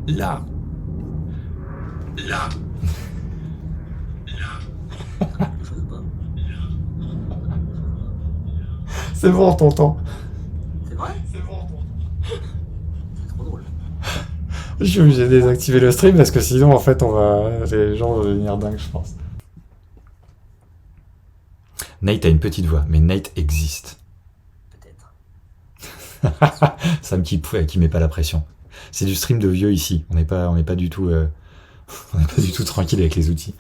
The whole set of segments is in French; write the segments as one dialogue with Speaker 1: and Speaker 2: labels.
Speaker 1: Là. Là.
Speaker 2: Quelque chose ou pas?
Speaker 3: C'est bon, on t'entend.
Speaker 2: C'est vrai? C'est trop drôle.
Speaker 3: Je suis obligé de désactiver le stream parce que sinon, en fait, les gens vont devenir dingues, je pense. Nate a une petite voix, mais Nate existe.
Speaker 2: Peut-être.
Speaker 3: Sam qui met pas la pression. C'est du stream de vieux ici. On n'est pas du tout, on n'est pas du tout tranquille avec les outils.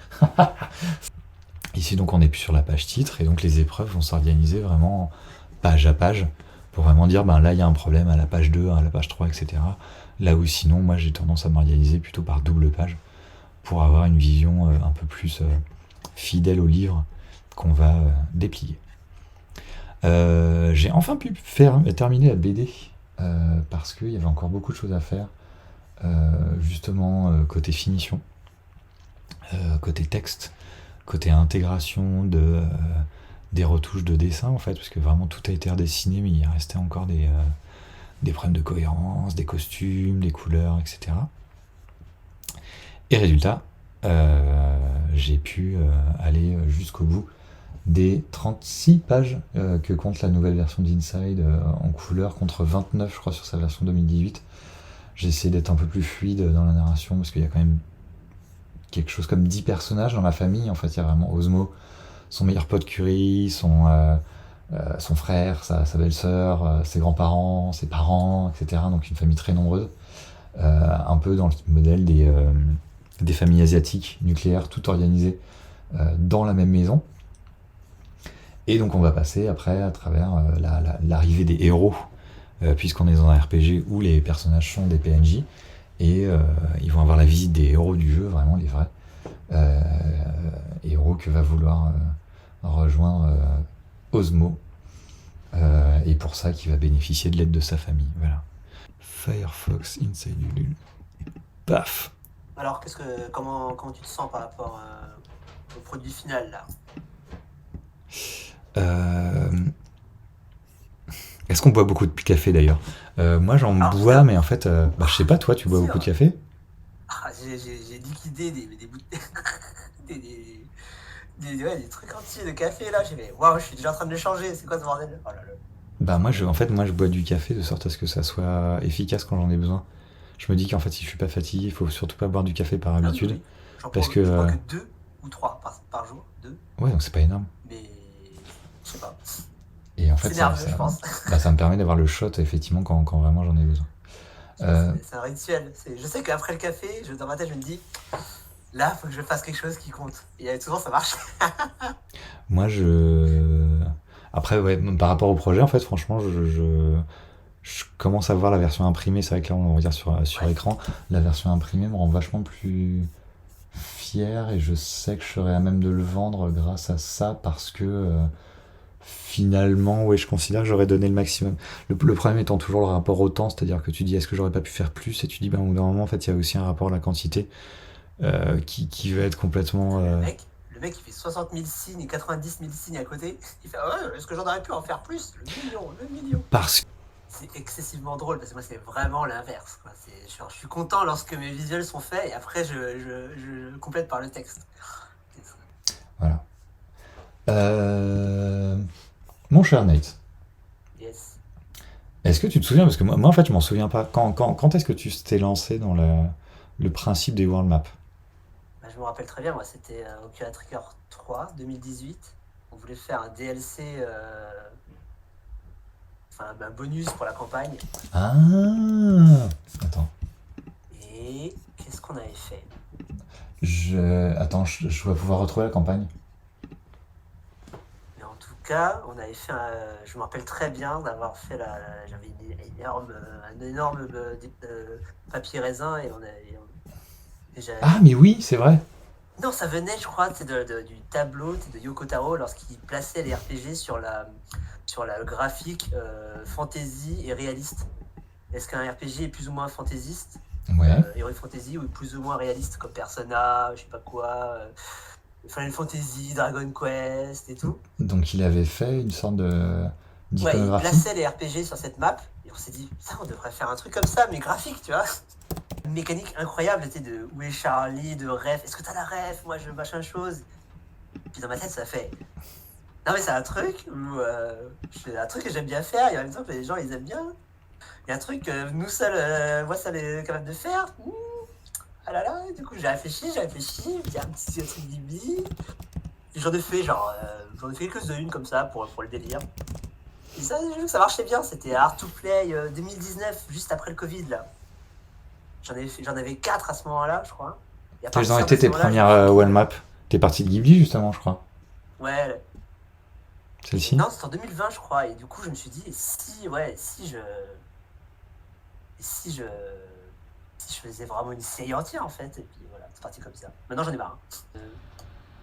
Speaker 3: Ici, donc, on est plus sur la page titre et donc les épreuves vont s'organiser vraiment page à page pour vraiment dire, ben là, il y a un problème à la page 2, à la page 3, etc. Là où sinon, moi, j'ai tendance à m'organiser plutôt par double page pour avoir une vision un peu plus fidèle au livre qu'on va déplier. J'ai enfin pu terminer la BD parce qu'il y avait encore beaucoup de choses à faire, justement côté finition, côté texte, côté intégration des retouches de dessin en fait, parce que vraiment tout a été redessiné, mais il restait encore des problèmes de cohérence, des costumes, des couleurs, etc. Et résultat, j'ai pu aller jusqu'au bout des 36 pages que compte la nouvelle version d'Inside en couleur contre 29 je crois sur sa version 2018. J'ai essayé d'être un peu plus fluide dans la narration parce qu'il y a quand même quelque chose comme 10 personnages dans la famille. En fait, il y a vraiment Osmo, son meilleur pote Curie, son frère, sa belle-sœur, ses grands-parents, ses parents, etc. Donc une famille très nombreuse. Un peu dans le modèle des familles asiatiques nucléaires, tout organisées dans la même maison. Et donc on va passer après à travers l'arrivée des héros, puisqu'on est dans un RPG où les personnages sont des PNJ, et ils vont avoir la visite des héros du jeu, vraiment les vrais héros que va vouloir rejoindre Osmo, et pour ça qu'il va bénéficier de l'aide de sa famille. Voilà. Firefox Inside Ulule. Paf.
Speaker 2: Alors, comment tu te sens par rapport au produit final là?
Speaker 3: Est-ce qu'on boit beaucoup de café d'ailleurs? Moi j'en bois, mais en fait, je sais pas, toi tu bois beaucoup de café?
Speaker 2: J'ai liquidé des bouts des trucs entiers de café là. J'ai fait, waouh, je suis déjà en train de le changer. C'est quoi ce bordel? Oh là là.
Speaker 3: Bah moi je bois du café de sorte à ce que ça soit efficace quand j'en ai besoin. Je me dis qu'en fait si je suis pas fatigué, il faut surtout pas boire du café par habitude.
Speaker 2: Oui. Je
Speaker 3: Parce
Speaker 2: bois
Speaker 3: que
Speaker 2: que 2 ou 3 par jour. 2.
Speaker 3: ouais, donc c'est pas énorme.
Speaker 2: Mais je sais pas.
Speaker 3: Et en fait
Speaker 2: C'est nerveux, je pense.
Speaker 3: ça me permet d'avoir le shot effectivement quand vraiment j'en ai besoin.
Speaker 2: C'est un rituel. Je sais qu'après le café, dans ma tête, je me dis, là, faut que je fasse quelque chose qui compte. Et souvent, ça marche.
Speaker 3: Moi, après, ouais, par rapport au projet, en fait, franchement, je commence à voir la version imprimée. C'est vrai que là, on va dire sur
Speaker 2: Ouais.
Speaker 3: écran, la version imprimée me rend vachement plus fier et je sais que je serai à même de le vendre grâce à ça parce que finalement, ouais, je considère que j'aurais donné le maximum. Le problème étant toujours le rapport au temps, c'est-à-dire que tu dis est-ce que j'aurais pas pu faire plus et tu dis ben, au bout d'un moment, en fait, il y a aussi un rapport à la quantité qui va être complètement.
Speaker 2: Le mec, il fait 60 000 signes et 90 000 signes à côté. Il fait, ouais, est-ce que j'en aurais pu en faire plus? Le million.
Speaker 3: Parce que.
Speaker 2: C'est excessivement drôle parce que moi, c'est vraiment l'inverse, quoi. Je suis content lorsque mes visuels sont faits et après, je complète par le texte.
Speaker 3: Voilà. Mon cher Nate,
Speaker 2: Yes.
Speaker 3: est-ce que tu te souviens, parce que moi en fait je m'en souviens pas, quand est-ce que tu t'es lancé dans le principe des world maps?
Speaker 2: Bah, je me rappelle très bien, moi, c'était Oculus Trigger 3 2018. On voulait faire un DLC, un bonus pour la campagne.
Speaker 3: Ah. Attends.
Speaker 2: Et qu'est-ce qu'on avait fait?
Speaker 3: Attends, je vais pouvoir retrouver la campagne.
Speaker 2: Mais en tout cas, on avait fait je me rappelle très bien d'avoir fait j'avais un énorme papier raisin et
Speaker 3: Ah mais oui, c'est vrai.
Speaker 2: Non, ça venait, je crois, du tableau de Yoko Taro lorsqu'il plaçait les RPG sur la graphique fantasy et réaliste. Est-ce qu'un RPG est plus ou moins fantaisiste,
Speaker 3: Ouais.
Speaker 2: Heroic Fantasy, ou plus ou moins réaliste comme Persona, je sais pas quoi, Final Fantasy, Dragon Quest et tout.
Speaker 3: Donc il avait fait une sorte
Speaker 2: Ouais, il
Speaker 3: d'iconographie.
Speaker 2: plaçait les RPG sur cette map et on s'est dit, ça, on devrait faire un truc comme ça, mais graphique, tu vois. une mécanique incroyable, tu sais, de où est Charlie, de ref. Est-ce que t'as la ref? Moi, je machin chose. Puis dans ma tête, ça fait. Non, mais c'est un truc où. C'est un truc que j'aime bien faire, et en même temps que les gens, ils aiment bien. Il y a un truc que nous seuls, moi, ça est capable de faire. Ah là là, du coup, j'ai réfléchi, il y a un petit truc Ghibli. Et j'en ai fait, j'en ai fait quelques-unes comme ça pour le délire. Et ça, j'ai vu que ça marchait bien, c'était Art to Play 2019, juste après le Covid, là. J'en avais 4 à ce moment-là, je crois. Et à
Speaker 3: Quelles ont
Speaker 2: partir de
Speaker 3: été
Speaker 2: ce
Speaker 3: tes
Speaker 2: moment-là,
Speaker 3: premières wall maps? T'es parti de Ghibli, justement, je crois.
Speaker 2: Ouais,
Speaker 3: Celle-ci?
Speaker 2: non, c'était en 2020, je crois. Et du coup, je me suis dit, et si je faisais vraiment une série entière, en fait. Et puis voilà, c'est parti comme ça. Maintenant, j'en ai marre.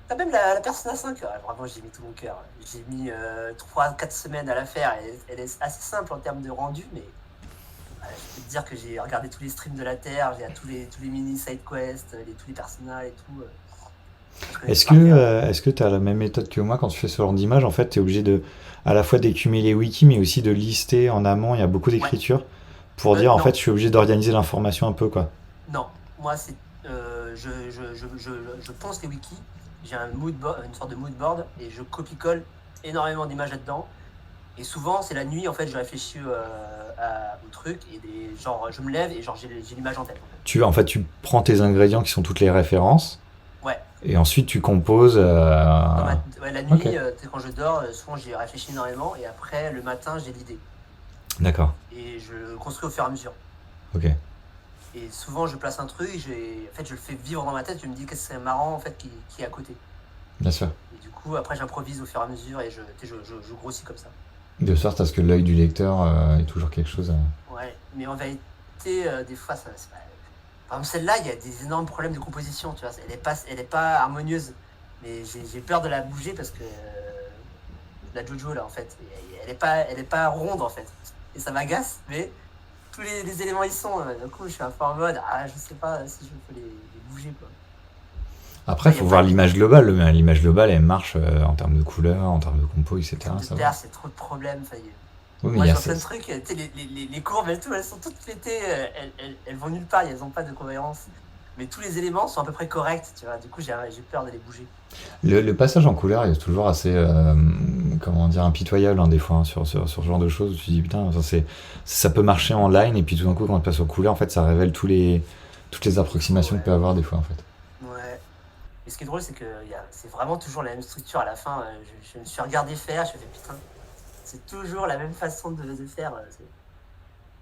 Speaker 2: Quand même, la Persona 5, vraiment, j'ai mis tout mon cœur. J'ai mis 3-4 semaines à la faire. Elle est assez simple en termes de rendu, mais je peux te dire que j'ai regardé tous les streams de la Terre, j'ai tous les mini side quests, tous les personnages et tout.
Speaker 3: Est-ce que tu as la même méthode que moi quand tu fais ce genre d'image? En fait, tu es obligé de à la fois d'écumer les wikis, mais aussi de lister en amont. Il y a beaucoup
Speaker 2: Ouais.
Speaker 3: d'écriture pour dire en
Speaker 2: Non,
Speaker 3: fait, je suis obligé d'organiser l'information un peu, quoi.
Speaker 2: non. Moi, c'est, je pense les wikis. J'ai une sorte de mood board et je copie-colle énormément d'images là-dedans. Et souvent, c'est la nuit, en fait, je réfléchis au truc et genre, je me lève et genre, j'ai l'image en tête.
Speaker 3: En fait, tu prends tes ingrédients qui sont toutes les références
Speaker 2: Ouais.
Speaker 3: et ensuite tu composes.
Speaker 2: Ouais, la nuit,
Speaker 3: Ok.
Speaker 2: quand je dors, souvent j'y réfléchis énormément et après, le matin, j'ai l'idée.
Speaker 3: D'accord.
Speaker 2: Et je construis au fur et à mesure.
Speaker 3: Ok.
Speaker 2: Et souvent, je place un truc, en fait, je le fais vivre dans ma tête, je me dis que c'est marrant en fait qui est à côté.
Speaker 3: Bien sûr.
Speaker 2: Et du coup, après, j'improvise au fur et à mesure et je grossis comme ça.
Speaker 3: De sorte à ce que l'œil du lecteur est toujours quelque chose.
Speaker 2: Ouais, mais en vérité, des fois, c'est pas. Par exemple, celle-là, il y a des énormes problèmes de composition, tu vois. Elle est pas harmonieuse. Mais j'ai peur de la bouger parce que la Jojo, là, en fait, elle est pas ronde, en fait. Et ça m'agace, mais tous les éléments y sont. Du coup, je suis un peu en mode, je sais pas si je peux les bouger, quoi.
Speaker 3: Après, il
Speaker 2: Il y
Speaker 3: faut
Speaker 2: a
Speaker 3: voir
Speaker 2: pas
Speaker 3: l'image globale. L'image globale, elle marche en termes de couleurs, en termes de compo, etc.
Speaker 2: de
Speaker 3: Ça va.
Speaker 2: terre, c'est trop de problèmes. Enfin,
Speaker 3: Oui, mais
Speaker 2: moi,
Speaker 3: il y
Speaker 2: je
Speaker 3: a
Speaker 2: vois plein de
Speaker 3: cette-
Speaker 2: trucs, tu sais, les courbes et tout, elles sont toutes pétées, elles vont nulle part, elles n'ont pas de cohérence. Mais tous les éléments sont à peu près corrects, tu vois. Du coup, j'ai peur de les bouger.
Speaker 3: Le passage en couleur est toujours assez, comment dire, impitoyable hein, des fois hein, sur ce genre de choses où tu te dis putain, ça peut marcher en line et puis tout d'un coup quand on passe aux couleurs, en fait, ça révèle toutes les approximations
Speaker 2: Ouais.
Speaker 3: que peut avoir des fois en fait.
Speaker 2: Ouais. Et ce qui est drôle, c'est que c'est vraiment toujours la même structure à la fin. Je me suis regardé faire, je me fait putain, c'est toujours la même façon de faire.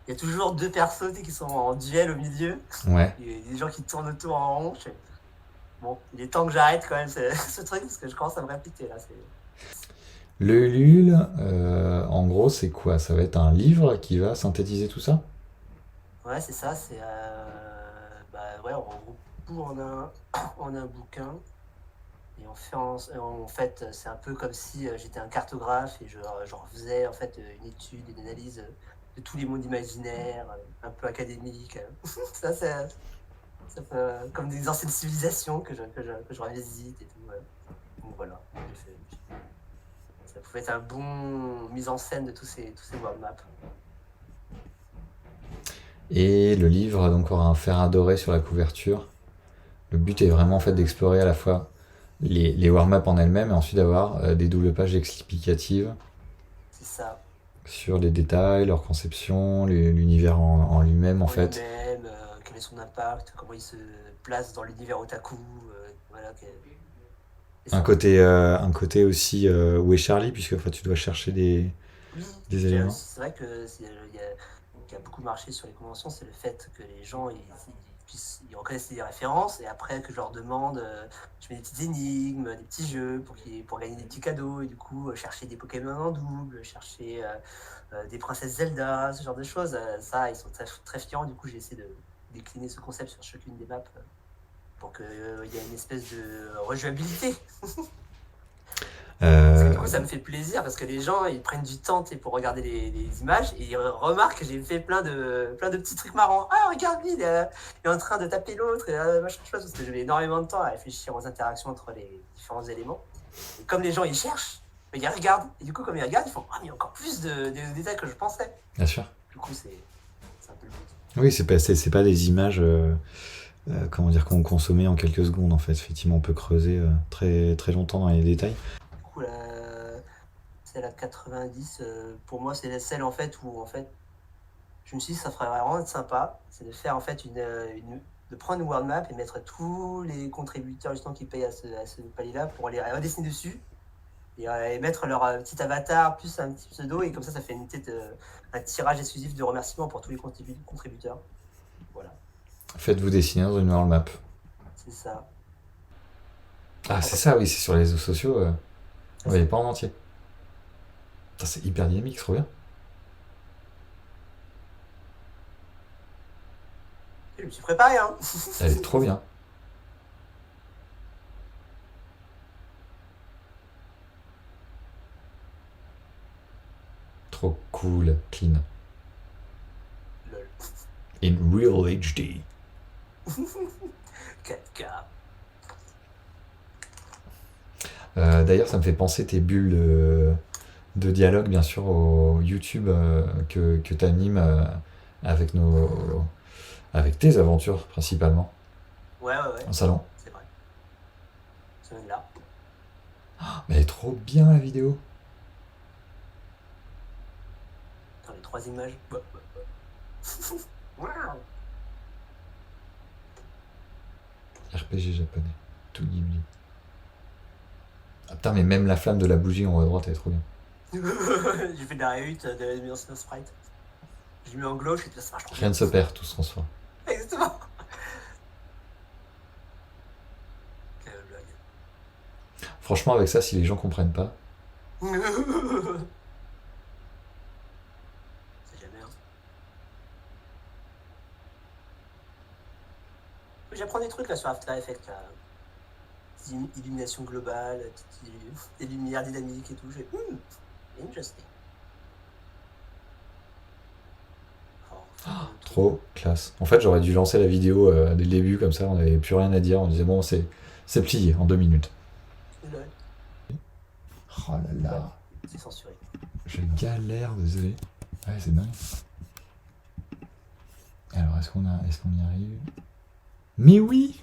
Speaker 2: Il y a toujours deux persos tu sais, qui sont en duel au milieu.
Speaker 3: Ouais.
Speaker 2: Il y a des gens qui tournent autour en rond. Bon, il est temps que j'arrête quand même ce truc parce que je commence à me répéter là.
Speaker 3: Le LUL, en gros, c'est quoi? Ça va être un livre qui va synthétiser tout ça?
Speaker 2: Ouais, c'est ça. C'est bah ouais, on regroupe tout en un bouquin. Et en fait, c'est un peu comme si j'étais un cartographe et je refaisais en fait une étude, une analyse de tous les mondes imaginaires, un peu académique. Ça, ça fait, comme des anciennes civilisations que je revisite et tout. Ouais. Donc voilà, ça pouvait être un bon mise en scène de tous ces world maps.
Speaker 3: Et le livre donc aura un fer adoré sur la couverture. Le but est vraiment en fait d'explorer à la fois les warm-up en elles-mêmes et ensuite d'avoir des doubles pages explicatives
Speaker 2: C'est ça.
Speaker 3: sur les détails, leur conception, l'univers en lui-même en
Speaker 2: En
Speaker 3: fait.
Speaker 2: lui-même, quel est son impact, comment il se place dans l'univers otaku. Voilà, c'est
Speaker 3: Un
Speaker 2: ça.
Speaker 3: côté aussi où est Charlie, puisque enfin, tu dois chercher
Speaker 2: Oui,
Speaker 3: des éléments.
Speaker 2: c'est vrai que il y a beaucoup marché sur les conventions, c'est le fait que les gens ils reconnaissent les références et après que je leur demande, je mets des petites énigmes, des petits jeux pour gagner des petits cadeaux et du coup chercher des Pokémon en double, chercher des princesses Zelda, ce genre de choses. Ça, ils sont très, très fiers. Du coup, j'ai essayé de décliner ce concept sur chacune des maps pour qu'il y ait une espèce de rejouabilité. Parce que du coup, ça me fait plaisir parce que les gens ils prennent du temps pour regarder les images et ils remarquent que j'ai fait plein de petits trucs marrants. Ah, regarde, lui, il est en train de taper l'autre et machin chose. Parce que j'ai énormément de temps à réfléchir aux interactions entre les différents éléments. Et comme les gens ils cherchent, mais ils regardent. Et du coup, comme ils regardent, ils font ah, mais il y a encore plus de détails que je pensais.
Speaker 3: Bien sûr.
Speaker 2: Du coup, c'est un peu le but.
Speaker 3: Oui, c'est pas des images comment dire, qu'on consommait en quelques secondes en fait. Effectivement, on peut creuser très, très longtemps dans les détails.
Speaker 2: Du coup, celle à 90, pour moi, c'est celle en fait où en fait, je me suis dit ça ferait vraiment être sympa, c'est de faire en fait de prendre une world map et mettre tous les contributeurs justement qui payent à ce palier-là pour les redessiner dessus et mettre leur petit avatar plus un petit pseudo et comme ça fait un tirage exclusif de remerciements pour tous les contributeurs. Voilà,
Speaker 3: Faites-vous dessiner dans une world map.
Speaker 2: c'est ça.
Speaker 3: Ah, c'est ça, oui, c'est sur les réseaux sociaux. On voyait pas en entier. Putain, c'est hyper dynamique, trop bien.
Speaker 2: Je me suis préparé, hein.
Speaker 3: Elle est trop bien. Trop cool, clean.
Speaker 2: Lol.
Speaker 3: In real HD.
Speaker 2: 4K.
Speaker 3: D'ailleurs, ça me fait penser tes bulles de dialogue, bien sûr, au YouTube que tu animes avec avec tes aventures, principalement,
Speaker 2: Ouais,
Speaker 3: en salon.
Speaker 2: c'est vrai. C'est là.
Speaker 3: Mais elle est trop bien, la vidéo.
Speaker 2: Dans les 3 images. Wow.
Speaker 3: RPG japonais. Tout Ghibli. Ah putain, mais même la flamme de la bougie en haut à droite, elle est trop bien.
Speaker 2: J'ai fait de la réhute de l'animation sprite. J'ai mis en glow, je suis ça marche trop
Speaker 3: Rien ne se perd, tout se transforme.
Speaker 2: Exactement. Quelle blague.
Speaker 3: Franchement, avec ça, si les gens comprennent pas,
Speaker 2: C'est jamais, hein. J'apprends des trucs là sur After Effects là. Illumination globale, des lumières dynamiques et tout. Interesting.
Speaker 3: trop classe. En fait, j'aurais dû lancer la vidéo dès le début, comme ça, on n'avait plus rien à dire. On disait, bon, c'est plié en 2 minutes. Oh là là.
Speaker 2: C'est censuré.
Speaker 3: Je galère, désolé. Ouais, c'est dingue. Alors, est-ce qu'on y arrive? Mais oui.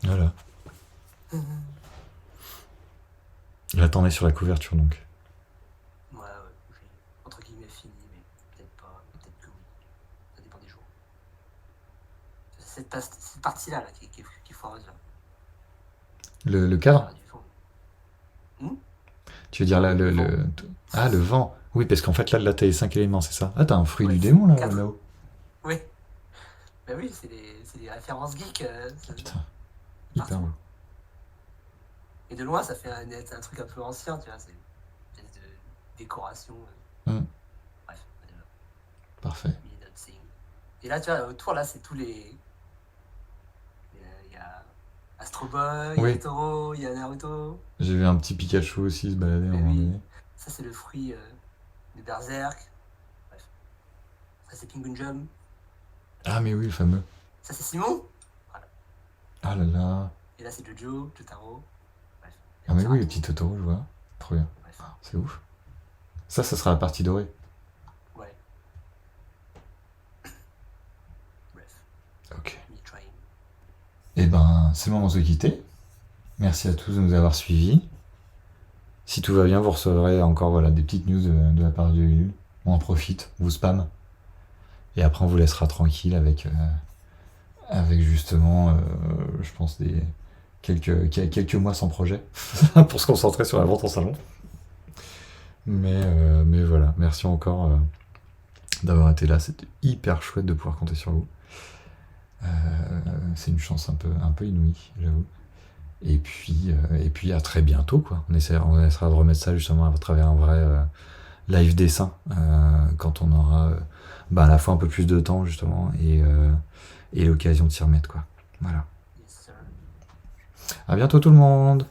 Speaker 3: Voilà. Là, t'en es sur la couverture, donc.
Speaker 2: Ouais, j'ai entre guillemets fini, mais peut-être pas, peut-être que oui. Ça dépend des jours. Cette partie-là là, qui est foireuse là.
Speaker 3: Le cadre?
Speaker 2: Ah, du fond.
Speaker 3: Tu veux dire là, Ah, le vent. Oui, parce qu'en fait, là t'as les 5 éléments, c'est ça? Ah, t'as un fruit du démon, là-haut.
Speaker 2: Oui. Bah oui, c'est des références geeks.
Speaker 3: Putain. Hyper beau.
Speaker 2: Et de loin, ça fait un truc un peu ancien, tu vois. C'est une espèce de décoration. Bref,
Speaker 3: parfait.
Speaker 2: Et là, tu vois, autour, là, c'est tous les. Il y a Astro Boy, il y a Toro, il y a Naruto.
Speaker 3: J'ai vu un petit Pikachu aussi se balader à un moment donné.
Speaker 2: Ça, c'est le fruit de Berserk. Bref. Ça, c'est Penguin Jump.
Speaker 3: Ah, mais oui, le fameux.
Speaker 2: Ça, c'est Simon. Voilà.
Speaker 3: Ah là là.
Speaker 2: Et là, c'est Jojo, Jotaro. Bref.
Speaker 3: Ah, mais oui, le petit Totoro, je vois. Trop bien.
Speaker 2: Bref.
Speaker 3: C'est ouf. Ça sera la partie dorée.
Speaker 2: Ouais. Bref.
Speaker 3: Ok. Eh ben, c'est le moment de se quitter. Merci à tous de nous avoir suivis. Si tout va bien, vous recevrez encore des petites news de la part de Ulule. On en profite, on vous spam. Et après, on vous laissera tranquille avec justement, je pense, quelques mois sans projet pour se concentrer sur la vente en salon. Mais voilà, merci encore d'avoir été là. C'était hyper chouette de pouvoir compter sur vous. C'est une chance un peu inouïe, j'avoue. Et puis à très bientôt, quoi. On essaiera de remettre ça justement à travers un vrai live dessin quand on aura à la fois un peu plus de temps justement et l'occasion de s'y remettre, quoi. Voilà. À bientôt tout le monde.